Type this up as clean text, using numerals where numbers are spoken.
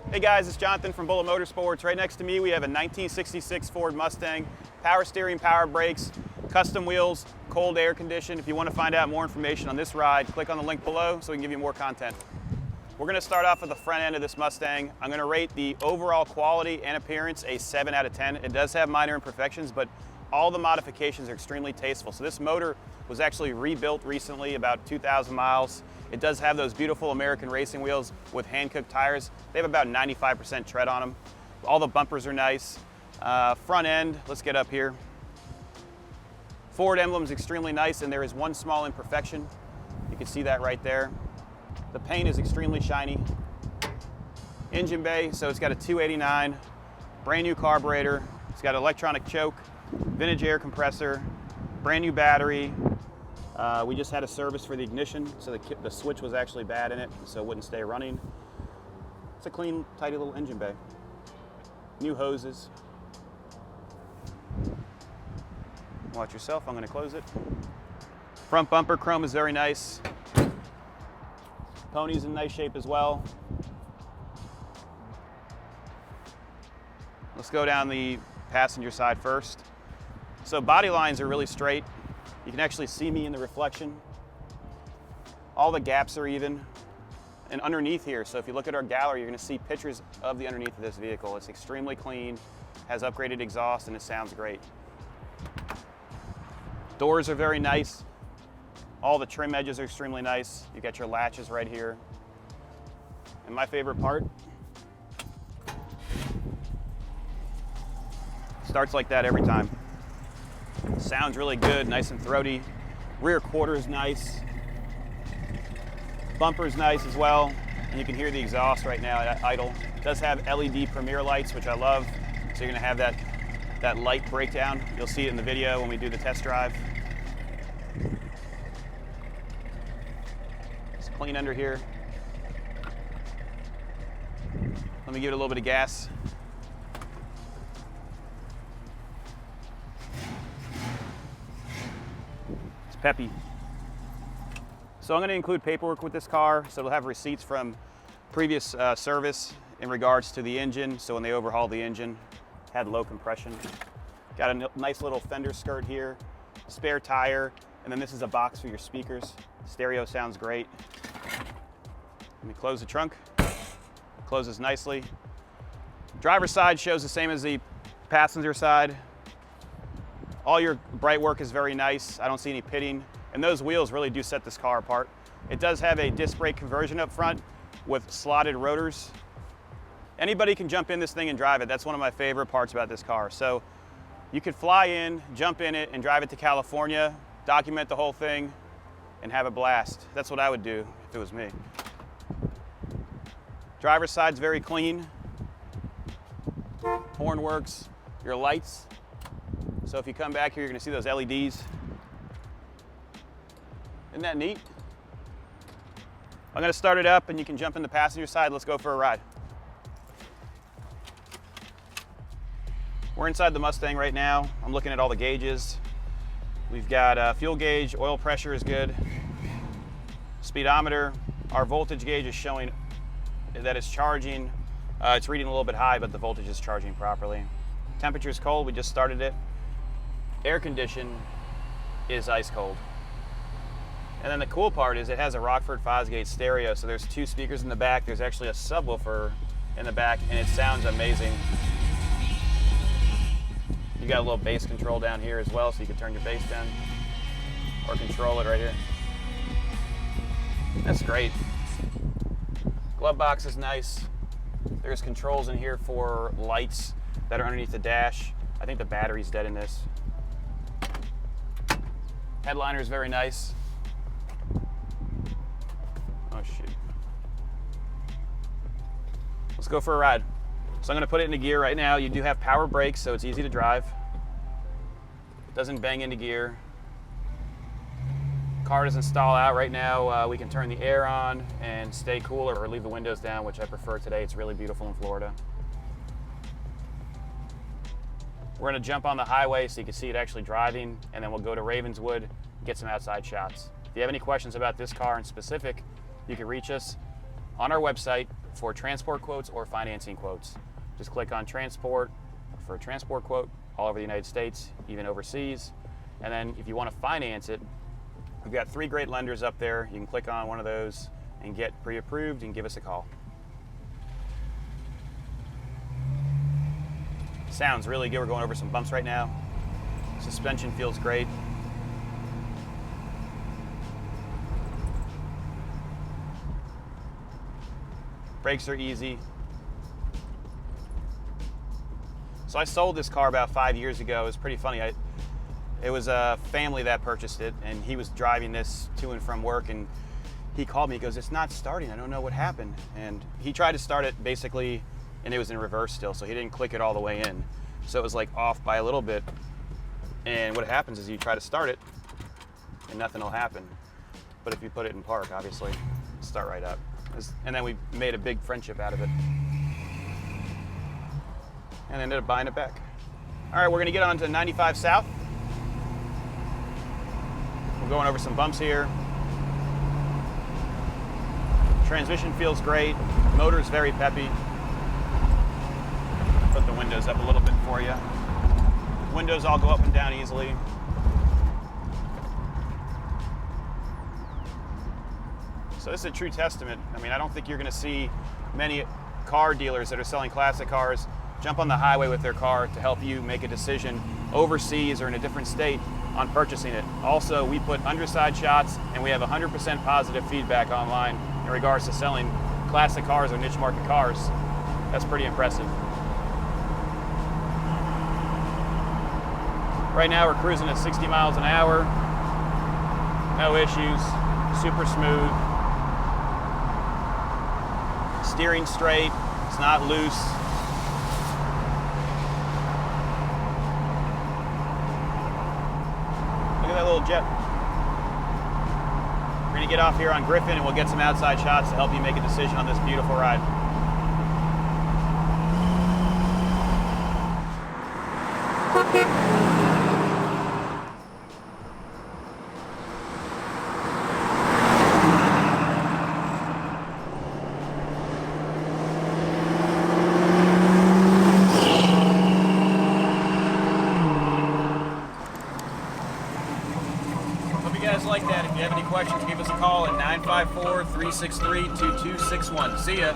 Hey guys, it's Jonathan from Bullet Motorsports. Right next to me we have a 1966 Ford Mustang, power steering, power brakes, custom wheels, cold air condition. If you want to find out more information on this ride, click on the link below so we can give you more content. We're going to start off with the front end of this Mustang. I'm going to rate the overall quality and appearance a 7 out of 10. It does have minor imperfections, but all the modifications are extremely tasteful. So this motor was actually rebuilt recently, about 2,000 miles. It does have those beautiful American racing wheels with hand-cooked tires. They have about 95% tread on them. All the bumpers are nice. Front end, let's get up here. Ford emblem is extremely nice, and there is one small imperfection. You can see that right there. The paint is extremely shiny. Engine bay, so it's got a 289, brand new carburetor. It's got electronic choke, vintage air compressor, brand new battery. We just had a service for the ignition, so the switch was actually bad in it, so it wouldn't stay running. It's a clean, tidy little engine bay. New hoses. Watch yourself, I'm gonna close it. Front bumper chrome is very nice. Pony's in nice shape as well. Let's go down the passenger side first. So body lines are really straight. You can actually see me in the reflection. All the gaps are even. And underneath here, so if you look at our gallery, you're gonna see pictures of the underneath of this vehicle. It's extremely clean, has upgraded exhaust, and it sounds great. Doors are very nice. All the trim edges are extremely nice. You got your latches right here. And my favorite part, starts like that every time. Sounds really good, nice and throaty. Rear quarter is nice. Bumper's nice as well. And you can hear the exhaust right now at idle. It does have LED Premier lights, which I love. So you're gonna have that light breakdown. You'll see it in the video when we do the test drive. It's clean under here. Let me give it a little bit of gas. Peppy. So I'm going to include paperwork with this car, so it'll have receipts from previous service in regards to the engine. So when they overhauled the engine, had low compression. Got a nice little fender skirt here, spare tire, and then this is a box for your speakers. Stereo sounds great. Let me close the trunk. Closes nicely. Driver's side shows the same as the passenger side. All your bright work is very nice. I don't see any pitting. And those wheels really do set this car apart. It does have a disc brake conversion up front with slotted rotors. Anybody can jump in this thing and drive it. That's one of my favorite parts about this car. So you could fly in, jump in it, and drive it to California, document the whole thing, and have a blast. That's what I would do if it was me. Driver's side's very clean. Horn works. Your lights. So if you come back here, you're gonna see those LEDs. Isn't that neat? I'm gonna start it up and you can jump in the passenger side. Let's go for a ride. We're inside the Mustang right now. I'm looking at all the gauges. We've got fuel gauge, oil pressure is good. Speedometer, our voltage gauge is showing that it's charging. It's reading a little bit high, but the voltage is charging properly. Temperature is cold, we just started it. Air condition is ice cold. And then the cool part is it has a Rockford Fosgate stereo, so there's 2 speakers in the back. There's actually a subwoofer in the back, and it sounds amazing. You got a little bass control down here as well, so you can turn your bass down or control it right here. That's great. Glove box is nice. There's controls in here for lights that are underneath the dash. I think the battery's dead in this. Headliner is very nice. Oh shoot. Let's go for a ride. So I'm gonna put it into gear right now. You do have power brakes, so it's easy to drive. Doesn't bang into gear. Car doesn't stall out right now. We can turn the air on and stay cooler or leave the windows down, which I prefer today. It's really beautiful in Florida. We're gonna jump on the highway so you can see it actually driving, and then we'll go to Ravenswood and get some outside shots. If you have any questions about this car in specific, you can reach us on our website, for transport quotes or financing quotes. Just click on transport for a transport quote all over the United States, even overseas. And then if you want to finance it, we've got 3 great lenders up there. You can click on one of those and get pre-approved and give us a call. Sounds really good. We're going over some bumps right now. Suspension feels great. Brakes are easy. So I sold this car about 5 years ago. It was pretty funny. It was a family that purchased it, and he was driving this to and from work, and he called me. He goes, "It's not starting. I don't know what happened." And he tried to start it basically, and it was in reverse still, so he didn't click it all the way in. So it was like off by a little bit. And what happens is you try to start it, and nothing will happen. But if you put it in park, obviously, it'll start right up. And then we made a big friendship out of it. And ended up buying it back. All right, we're gonna get on to 95 South. We're going over some bumps here. Transmission feels great. Motor's very peppy. Put the windows up a little bit for you. Windows all go up and down easily. So this is a true testament. I mean, I don't think you're gonna see many car dealers that are selling classic cars jump on the highway with their car to help you make a decision overseas or in a different state on purchasing it. Also, we put underside shots and we have 100% positive feedback online in regards to selling classic cars or niche market cars. That's pretty impressive. Right now we're cruising at 60 miles an hour. No issues, super smooth. Steering straight, it's not loose. Look at that little jet. We're gonna get off here on Griffin and we'll get some outside shots to help you make a decision on this beautiful ride. Like that. If you have any questions, give us a call at 954-363-2261. See ya.